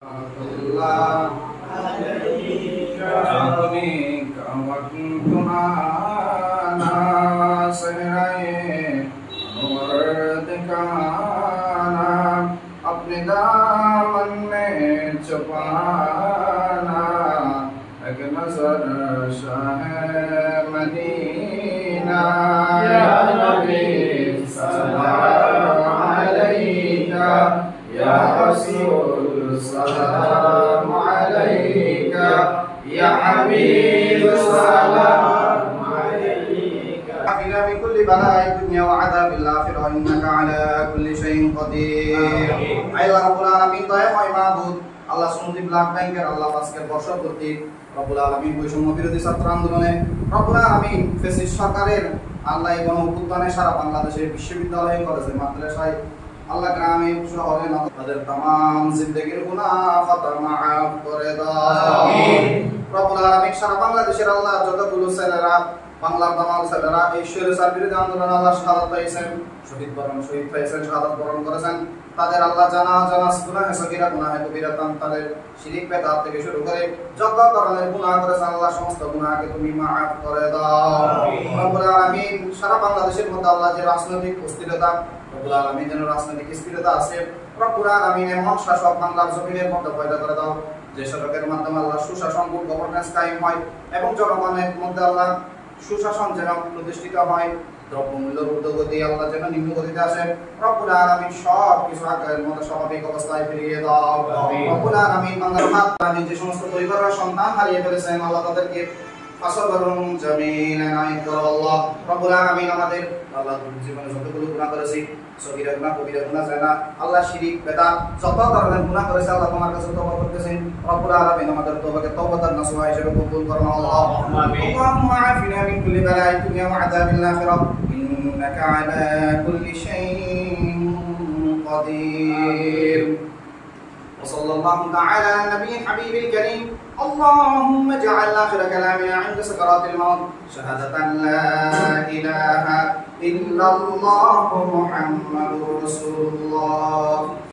Allah Jagni kamatuna nasiraye Anwardikana Apne daman mein chupana Ek nazar Shah Madina Ya Nabi Salam Alayka Ya Rasul Salam Alayka Ya Habib Salam Alayka Afina min kulli bala'i dunya wa adhabil akhirah innaka ala kulli shay'in qadir Ayla Rabbul Alamin Daya Mai Ma'bud Allah Sunuti Black Banker Allah Pasker Borsha Kurti Rabbul Alamin Boishomya Birodhi Chhatra Andolone Rabbul Alamin Fasish Sarkarer Allah এই গণঅভ্যুত্থানে সারা বাংলাদেশের বিশ্ববিদ্যালয় কলেজে মাদ্রাসায় আল্লাহ গ্রামে শহরে তাদের तमाम জিন্দেগির গুনাহ খাতা মাফ করে দাও আমিন রব্বুল আলামিন সারা বাংলাদেশের আল্লাহ যতগুলো ছেলেরা বাংলার দামাল ছেলেরা এই স্বৈরাচার বিরোধী আন্দোলনে আল্লাহ শাহাদাত পেয়েছেন শহীদ হয়েছেন শাহাদাত বরণ করেছেন তাদের আল্লাহ জানা গুনাহ সগীরা গুনাহ কবিরা তাদের শিরক বেদাত থেকে শুরু করে যত ধরনের গুনাহ করেছেন আল্লাহ সমস্ত গুনাহকে তুমি মাফ করে দাও আমিন রব্বুল আলামিন সারা বাংলাদেশের মধ্যে আল্লাহ যে রাজনৈতিক অস্থিরতা রব্বুল আলামিন যেন রাজনৈতিক স্থিরতা আছে রব্বুল আলামিন এমন শাসক বাংলার জমিনের মধ্যে পয়দা করে দাও যে শাসকের মাধ্যমে আল্লাহ সুশাসন গুড গভর্নেন্স কায়েম হয় এবং জনগণের মধ্যে আল্লাহ সুশাসন যেন প্রতিষ্ঠিত হয় দ্রব্যমূল্যের ঊর্ধ্বগতি আল্লাহ যেন নিম্নগতিতে আসে রব্বুল আলামিন সব কিছু আগের মতো স্বাভাবিক অবস্থায় ফিরিয়ে দাও রব্বুল আলামিন বাংলার মাতৃ যে সমস্ত পরিবারের সন্তান হারিয়ে ফেলেছেন আল্লাহ তাদেরকে আসবারুম জামিলান আইতাল্লাহ রব্বুল আলামিন আমাদের আল্লাহ জীবনে যতগুলো গুনাহ করেছি সগীরা গুনাহ কবিরা গুনাহ জানা আল্লাহ শিরক বেদাত যত ধরনের গুনাহ করেছে আল্লাহ তোমার কাছে তওবা করতেছেন রব্বুল আলামিন আমাদের তওবাকে তওবাতান নাসুহা হিসেবে কবুল করুন আল্লাহ আমিন আল্লাহুম্মা আফিনা মিন কুল্লি বালা'i দুনিয়া ওয়া আযাবিল আখিরাহ ইন্নাকা আলা কুল্লি শাইইন কাদির وصلى الله تعالى على النبي الحبيب الكريم اللهم اجعل آخر كلامنا عند سكرات الموت شهادة لا إله إلا الله محمد رسول الله